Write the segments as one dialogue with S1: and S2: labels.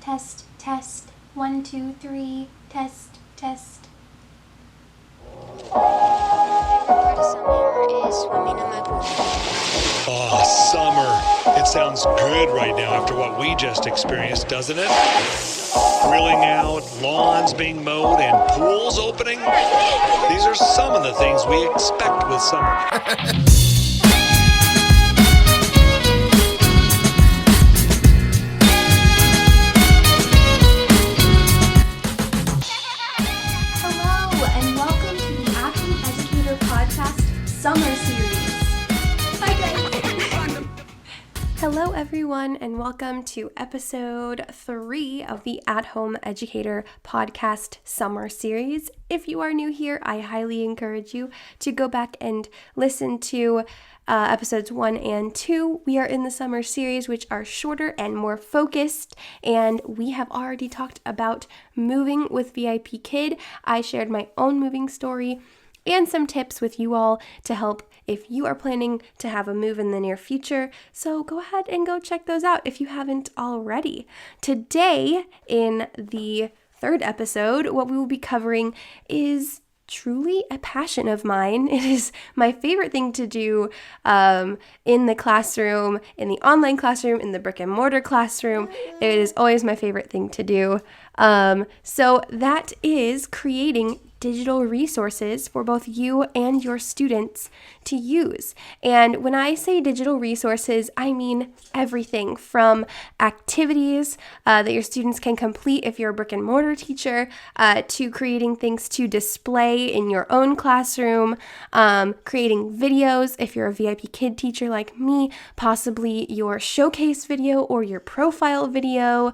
S1: Test, test. 1, 2, 3. Test, test.
S2: Part of summer is swimming in my pool.
S3: Oh, summer. It sounds good right now after what we just experienced, doesn't it? Grilling out, lawns being mowed, and pools opening. These are some of the things we expect with summer.
S1: Hello, and welcome to the AHE Educator Podcast Summer Series. Hi, guys. Hello, everyone, and welcome to episode 3 of the At-Home Educator Podcast Summer Series. If you are new here, I highly encourage you to go back and listen to episodes 1 and 2. We are in the summer series, which are shorter and more focused, and we have already talked about moving with VIPKid. I shared my own moving story and some tips with you all to help if you are planning to have a move in the near future. So go ahead and go check those out if you haven't already. Today, in the third episode, what we will be covering is truly a passion of mine. It is my favorite thing to do in the classroom, in the online classroom, in the brick and mortar classroom. It is always my favorite thing to do. So that is creating digital resources for both you and your students to use. And when I say digital resources, I mean everything from activities that your students can complete if you're a brick and mortar teacher, to creating things to display in your own classroom, creating videos if you're a VIPKid teacher like me, possibly your showcase video or your profile video.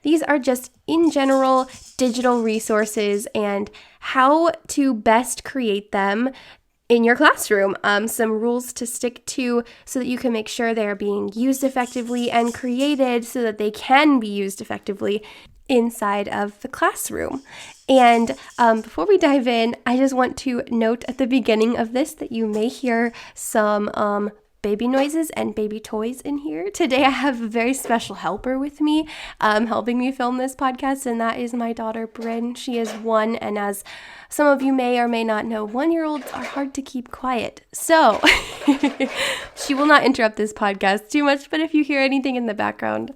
S1: These are just in general digital resources and how to best create them in your classroom. Some rules to stick to so that you can make sure they are being used effectively and created so that they can be used effectively inside of the classroom. And before we dive in, I just want to note at the beginning of this that you may hear some baby noises and baby toys in here. Today I have a very special helper with me helping me film this podcast, and that is my daughter Bryn. She is 1, and as some of you may or may not know, 1-year-olds are hard to keep quiet. So she will not interrupt this podcast too much, but if you hear anything in the background,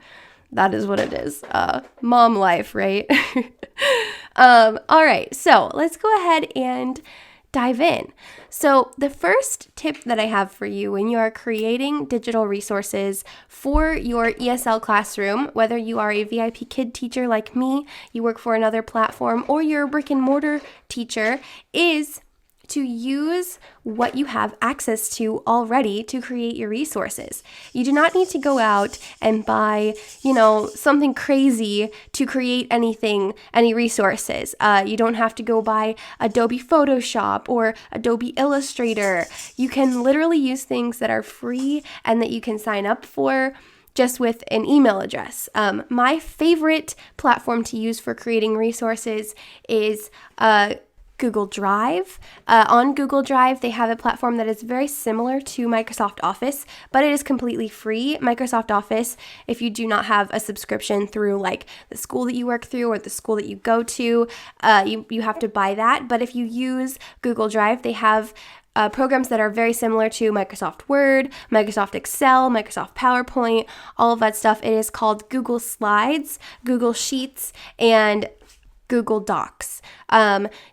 S1: that is what it is. Mom life, right? All right, so let's go ahead and dive in. So the first tip that I have for you when you are creating digital resources for your ESL classroom, whether you are a VIPKid teacher like me, you work for another platform, or you're a brick and mortar teacher, is to use what you have access to already to create your resources. You do not need to go out and buy, something crazy to create any resources. You don't have to go buy Adobe Photoshop or Adobe Illustrator. You can literally use things that are free and that you can sign up for just with an email address. My favorite platform to use for creating resources is Google Drive. On Google Drive, they have a platform that is very similar to Microsoft Office, but it is completely free. Microsoft Office, if you do not have a subscription through like the school that you work through or the school that you go to, you have to buy that. But if you use Google Drive, they have programs that are very similar to Microsoft Word, Microsoft Excel, Microsoft PowerPoint, all of that stuff. It is called Google Slides, Google Sheets, and Google Docs.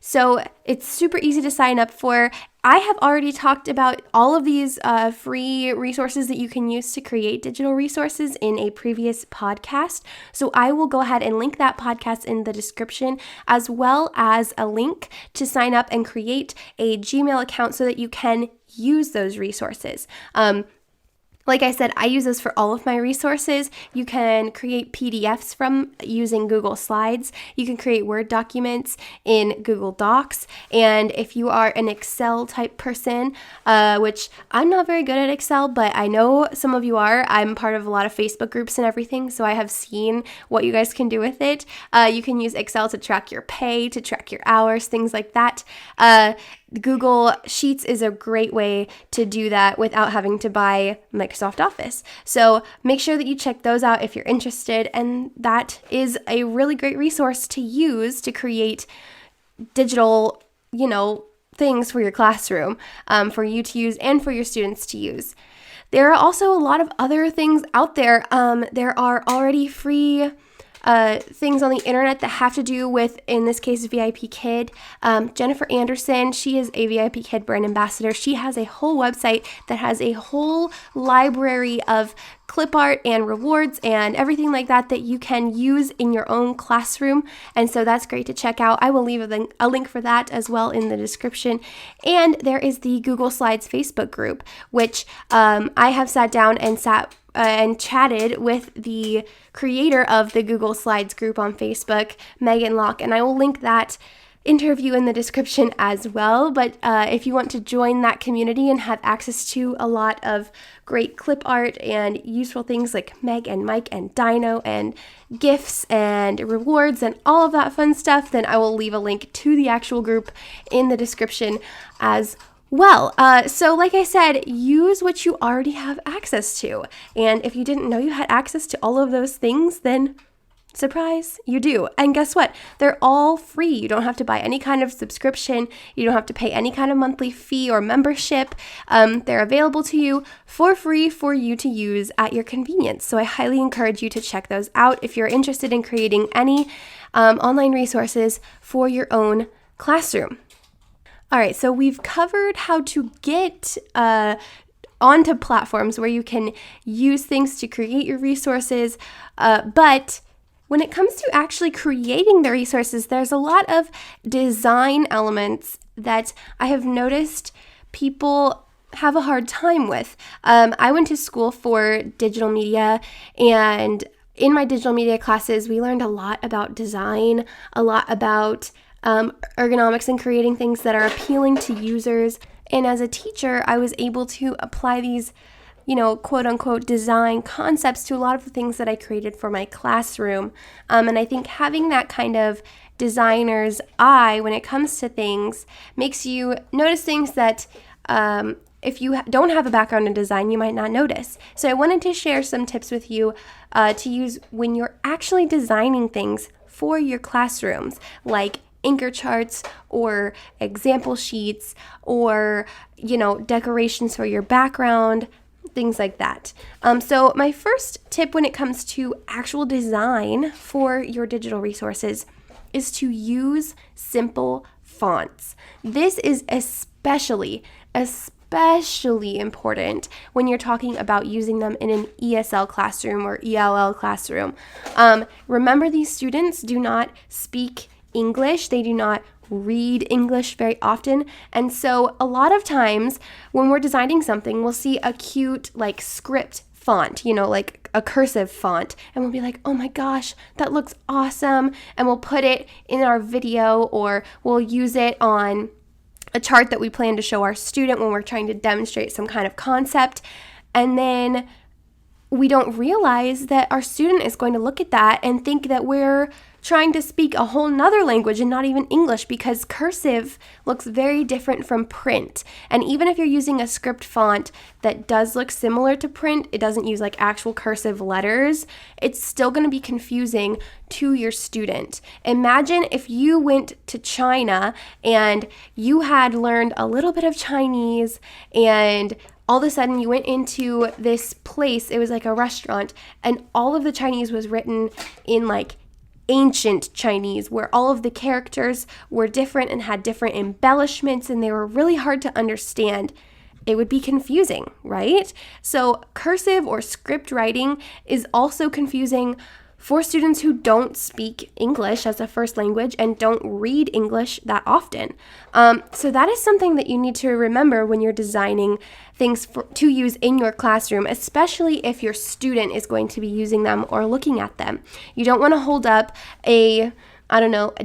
S1: So it's super easy to sign up for. I have already talked about all of these free resources that you can use to create digital resources in a previous podcast. So I will go ahead and link that podcast in the description, as well as a link to sign up and create a Gmail account so that you can use those resources. Like I said, I use this for all of my resources. You can create PDFs from using Google Slides. You can create Word documents in Google Docs. And if you are an Excel type person, which I'm not very good at Excel, but I know some of you are. I'm part of a lot of Facebook groups and everything, so I have seen what you guys can do with it. You can use Excel to track your pay, to track your hours, things like that. Google Sheets is a great way to do that without having to buy Microsoft Office. So make sure that you check those out if you're interested. And that is a really great resource to use to create digital, things for your classroom, for you to use and for your students to use. There are also a lot of other things out there. There are already free things on the internet that have to do with, in this case, VIPKid. Jennifer Anderson, she is a VIPKid brand ambassador. She has a whole website that has a whole library of clip art and rewards and everything like that that you can use in your own classroom. And so that's great to check out. I will leave a link for that as well in the description. And there is the Google Slides Facebook group, which I have sat down and chatted with the creator of the Google Slides group on Facebook, Megan Locke, and I will link that interview in the description as well. But if you want to join that community and have access to a lot of great clip art and useful things like Meg and Mike and Dino and gifts and rewards and all of that fun stuff, then I will leave a link to the actual group in the description as well. So like I said, use what you already have access to. And if you didn't know you had access to all of those things, then surprise, you do. And guess what? They're all free. You don't have to buy any kind of subscription. You don't have to pay any kind of monthly fee or membership. They're available to you for free for you to use at your convenience. So I highly encourage you to check those out if you're interested in creating any online resources for your own classroom. All right, so we've covered how to get onto platforms where you can use things to create your resources, but when it comes to actually creating the resources, there's a lot of design elements that I have noticed people have a hard time with. I went to school for digital media, and in my digital media classes, we learned a lot about design, a lot about ergonomics and creating things that are appealing to users. And as a teacher, I was able to apply these quote unquote design concepts to a lot of the things that I created for my classroom. And I think having that kind of designer's eye when it comes to things makes you notice things that if you don't have a background in design, you might not notice. So I wanted to share some tips with you to use when you're actually designing things for your classrooms, like anchor charts or example sheets or, decorations for your background, things like that. So my first tip when it comes to actual design for your digital resources is to use simple fonts. This is especially important when you're talking about using them in an ESL classroom or ELL classroom. Remember, these students do not speak English. They do not read English very often. And so a lot of times when we're designing something, we'll see a cute script font, like a cursive font, and we'll be like, oh my gosh, that looks awesome. And we'll put it in our video, or we'll use it on a chart that we plan to show our student when we're trying to demonstrate some kind of concept. And then we don't realize that our student is going to look at that and think that we're trying to speak a whole nother language and not even English, because cursive looks very different from print. And even if you're using a script font that does look similar to print, it doesn't use actual cursive letters, it's still going to be confusing to your student. Imagine if you went to China and you had learned a little bit of Chinese, and all of a sudden you went into this place, it was like a restaurant, and all of the Chinese was written in ancient Chinese, where all of the characters were different and had different embellishments, and they were really hard to understand. It would be confusing, right? So cursive or script writing is also confusing for students who don't speak English as a first language and don't read English that often. So that is something that you need to remember when you're designing things to use in your classroom, especially if your student is going to be using them or looking at them. You don't want to hold up a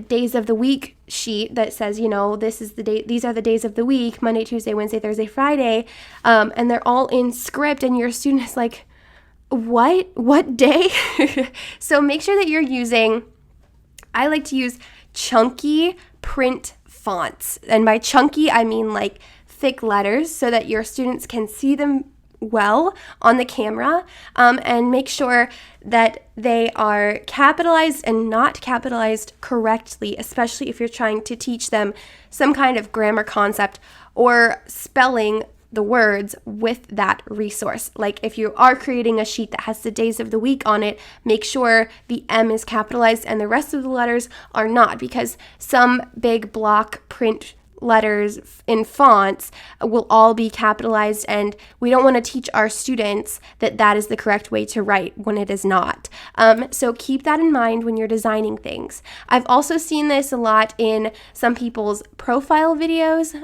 S1: days of the week sheet that says, this is the day, these are the days of the week, Monday, Tuesday, Wednesday, Thursday, Friday, and they're all in script, and your student is like, what day? So make sure that you're using, I like to use chunky print fonts. And by chunky, I mean like thick letters so that your students can see them well on the camera, and make sure that they are capitalized and not capitalized correctly, especially if you're trying to teach them some kind of grammar concept or spelling the words with that resource. Like if you are creating a sheet that has the days of the week on it, make sure the M is capitalized and the rest of the letters are not, because some big block print letters in fonts will all be capitalized, and we don't want to teach our students that that is the correct way to write when it is not. So keep that in mind when you're designing things. I've also seen this a lot in some people's profile videos.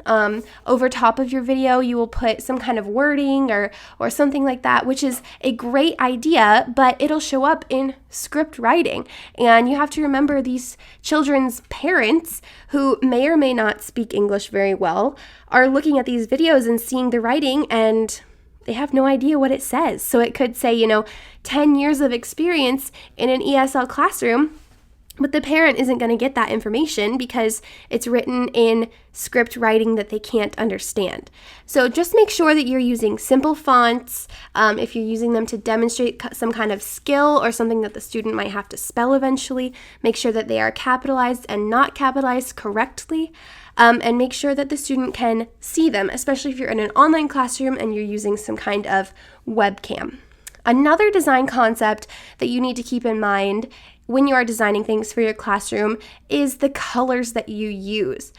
S1: Over top of your video, you will put some kind of wording or something like that, which is a great idea, but it'll show up in script writing. And you have to remember these children's parents, who may or may not speak English very well, are looking at these videos and seeing the writing, and they have no idea what it says. So it could say, 10 years of experience in an ESL classroom, but the parent isn't going to get that information because it's written in script writing that they can't understand. So just make sure that you're using simple fonts. If you're using them to demonstrate some kind of skill or something that the student might have to spell eventually, make sure that they are capitalized and not capitalized correctly. And make sure that the student can see them, especially if you're in an online classroom and you're using some kind of webcam. Another design concept that you need to keep in mind when you are designing things for your classroom is the colors that you use.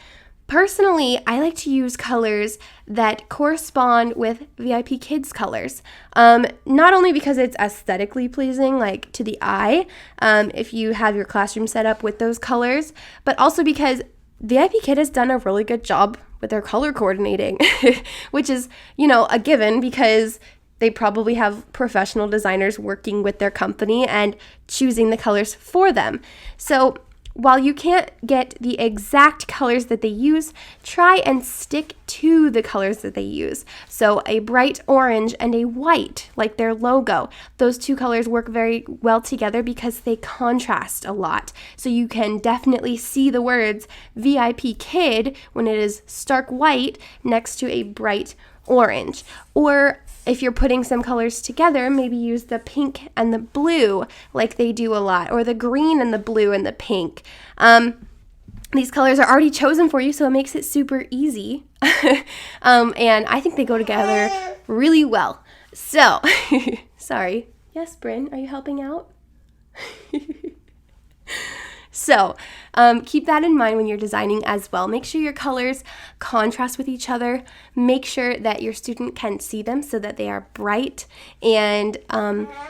S1: Personally, I like to use colors that correspond with VIPKid's colors. Not only because it's aesthetically pleasing, like to the eye, if you have your classroom set up with those colors, but also because VIPKid has done a really good job with their color coordinating, which is, a given because they probably have professional designers working with their company and choosing the colors for them. So while you can't get the exact colors that they use, try and stick to the colors that they use. So a bright orange and a white, like their logo, those two colors work very well together because they contrast a lot. So you can definitely see the words VIPKid when it is stark white next to a bright orange. Or if you're putting some colors together, maybe use the pink and the blue like they do a lot, or the green and the blue and the pink. These colors are already chosen for you, so it makes it super easy. And I think they go together really well. So, sorry. Yes, Bryn, are you helping out? So keep that in mind when you're designing as well. Make sure your colors contrast with each other. Make sure that your student can see them so that they are bright, and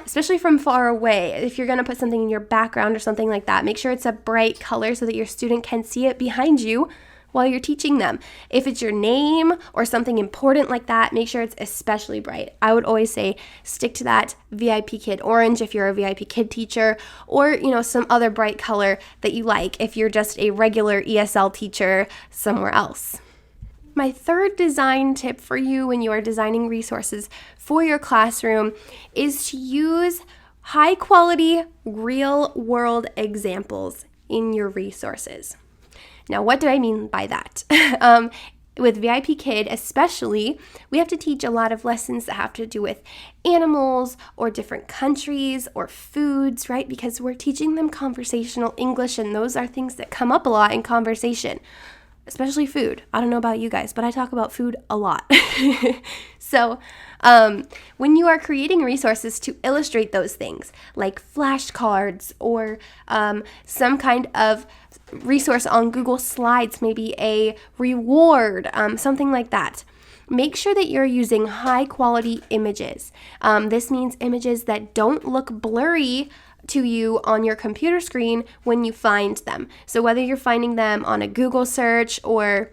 S1: especially from far away. If you're going to put something in your background or something like that, make sure it's a bright color so that your student can see it behind you while you're teaching them. If it's your name or something important like that, make sure it's especially bright. I would always say stick to that VIPKid orange if you're a VIPKid teacher, or some other bright color that you like if you're just a regular ESL teacher somewhere else. My third design tip for you when you are designing resources for your classroom is to use high quality real world examples in your resources. Now, what do I mean by that? With VIPKid especially, we have to teach a lot of lessons that have to do with animals or different countries or foods, right? Because we're teaching them conversational English, and those are things that come up a lot in conversation, especially food. I don't know about you guys, but I talk about food a lot. So when you are creating resources to illustrate those things, like flashcards or some kind of resource on Google Slides, maybe a reward, something like that, make sure that you're using high quality images. This means images that don't look blurry to you on your computer screen when you find them. So whether you're finding them on a Google search or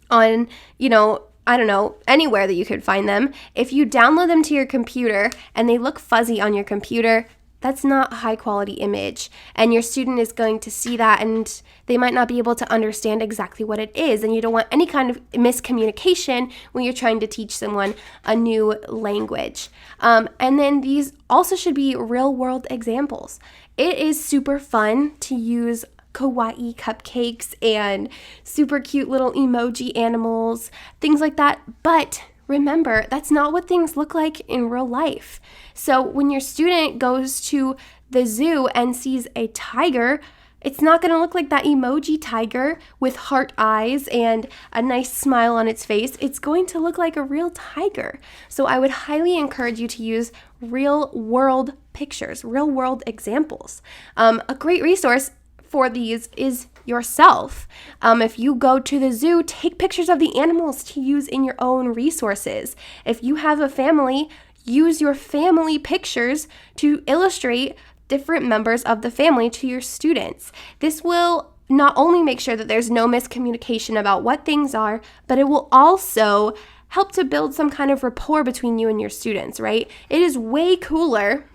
S1: on, anywhere that you could find them, if you download them to your computer and they look fuzzy on your computer, that's not a high quality image, and your student is going to see that and they might not be able to understand exactly what it is, and you don't want any kind of miscommunication when you're trying to teach someone a new language. And then these also should be real world examples. It is super fun to use kawaii cupcakes and super cute little emoji animals, things like that. But remember, that's not what things look like in real life. So when your student goes to the zoo and sees a tiger, it's not going to look like that emoji tiger with heart eyes and a nice smile on its face. It's going to look like a real tiger. So I would highly encourage you to use real world pictures, real world examples. A great resource for these is yourself. If you go to the zoo, take pictures of the animals to use in your own resources. If you have a family, use your family pictures to illustrate different members of the family to your students. This will not only make sure that there's no miscommunication about what things are, but it will also help to build some kind of rapport between you and your students, right? It is way cooler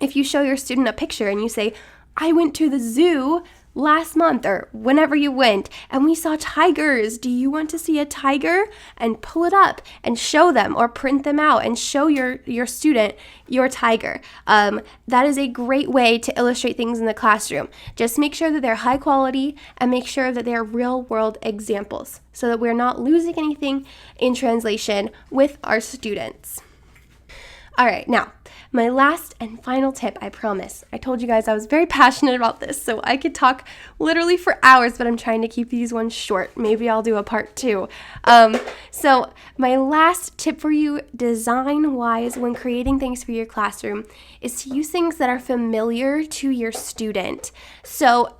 S1: if you show your student a picture and you say, I went to the zoo last month or whenever you went and we saw tigers. Do you want to see a tiger? And pull it up and show them or print them out and show your student your tiger. That is a great way to illustrate things in the classroom. Just make sure that they're high quality and make sure that they're real world examples so that we're not losing anything in translation with our students. All right, now, my last and final tip, I promise. I told you guys I was very passionate about this, so I could talk literally for hours, but I'm trying to keep these ones short. Maybe I'll do a part 2. So my last tip for you, design-wise, when creating things for your classroom, is to use things that are familiar to your student. So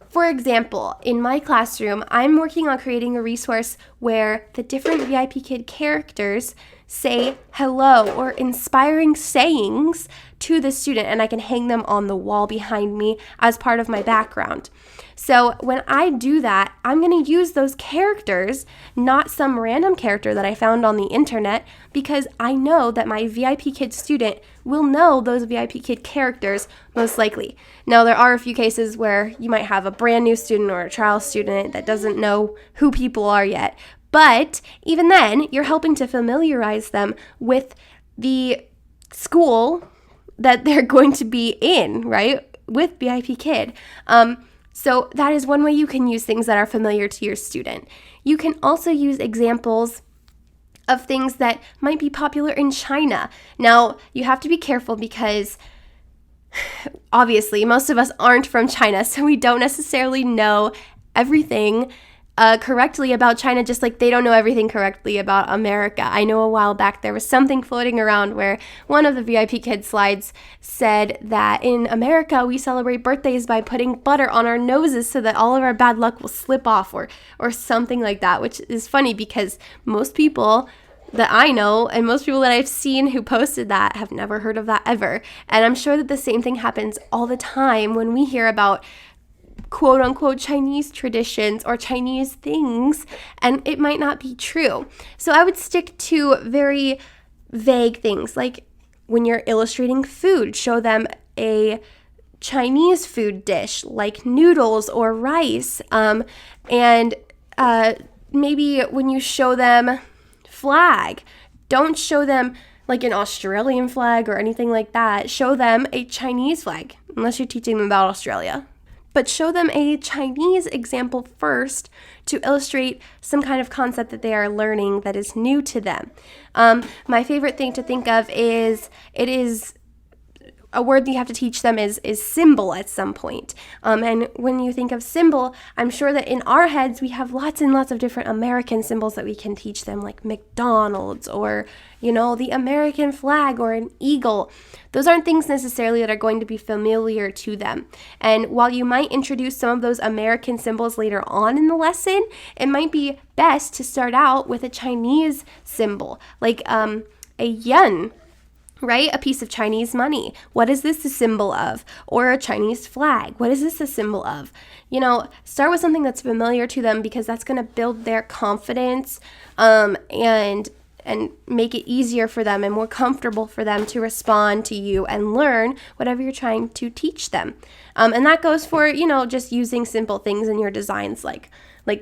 S1: for example, in my classroom, I'm working on creating a resource where the different VIPKid characters say hello or inspiring sayings to the student, and I can hang them on the wall behind me as part of my background. So when I do that, I'm going to use those characters, not some random character that I found on the internet, because I know that my VIPKid student will know those VIPKid characters most likely. Now, there are a few cases where you might have a brand new student or a trial student that doesn't know who people are yet. But even then, you're helping to familiarize them with the school that they're going to be in, right? With VIPKid. So that is one way you can use things that are familiar to your student. You can also use examples of things that might be popular in China. Now, you have to be careful because obviously most of us aren't from China, so we don't necessarily know everything correctly about China, just like they don't know everything correctly about America. I know a while back there was something floating around where one of the VIPKid slides said that in America we celebrate birthdays by putting butter on our noses so that all of our bad luck will slip off, or something like that, which is funny because most people that I know and most people that I've seen who posted that have never heard of that ever. And I'm sure that the same thing happens all the time when we hear about quote-unquote Chinese traditions or Chinese things, and it might not be true. So I would stick to very vague things, like when you're illustrating food, show them a Chinese food dish like noodles or rice, and maybe when you show them flag, don't show them like an Australian flag or anything like that. Show them a Chinese flag, unless you're teaching them about Australia. But show them a Chinese example first to illustrate some kind of concept that they are learning that is new to them. My favorite thing to think of is, it is a word that you have to teach them is symbol at some point. And when you think of symbol, I'm sure that in our heads we have lots and lots of different American symbols that we can teach them, like McDonald's or, the American flag or an eagle. Those aren't things necessarily that are going to be familiar to them. And while you might introduce some of those American symbols later on in the lesson, it might be best to start out with a Chinese symbol, like a yen, right? A piece of Chinese money. What is this a symbol of? Or a Chinese flag. What is this a symbol of? Start with something that's familiar to them, because that's going to build their confidence and make it easier for them and more comfortable for them to respond to you and learn whatever you're trying to teach them. And that goes for, just using simple things in your designs like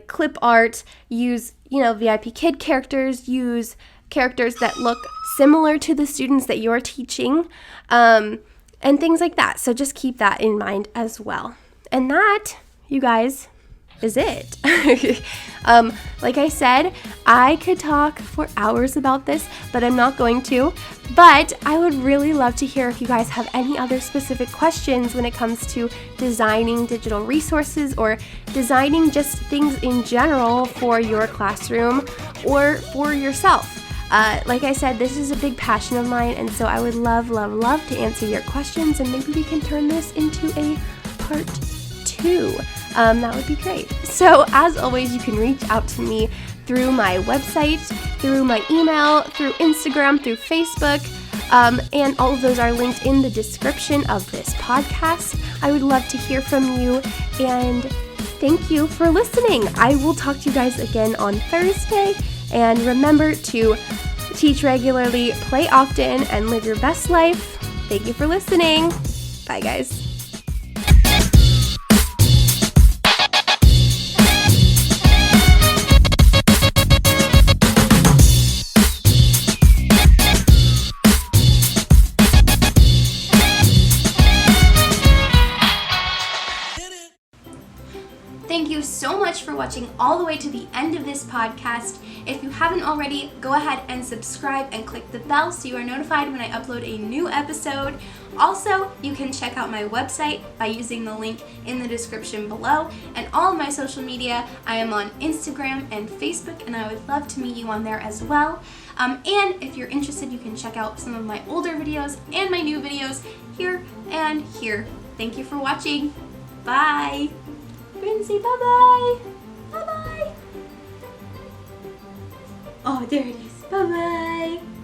S1: clip art, use, VIPKid characters, use characters that look similar to the students that you're teaching, and things like that. So just keep that in mind as well. And that you guys, is it. Like I said, I could talk for hours about this, but I'm not going to. But I would really love to hear if you guys have any other specific questions when it comes to designing digital resources or designing just things in general for your classroom or for yourself. Like I said, this is a big passion of mine, and so I would love to answer your questions, and maybe we can turn this into a part 2. That would be great. So as always, you can reach out to me through my website, through my email, through Instagram, through Facebook, and all of those are linked in the description of this podcast. I would love to hear from you, and thank you for listening. I will talk to you guys again on Thursday, and remember to teach regularly, play often, and live your best life. Thank you for listening. Bye, guys. Thank you so much for watching all the way to the end of this podcast. If you haven't already, go ahead and subscribe and click the bell so you are notified when I upload a new episode. Also, you can check out my website by using the link in the description below, and all of my social media. I am on Instagram and Facebook, and I would love to meet you on there as well. And if you're interested, you can check out some of my older videos and my new videos here and here. Thank you for watching. Bye. Say bye-bye. Bye-bye. Oh, there it is. Bye-bye.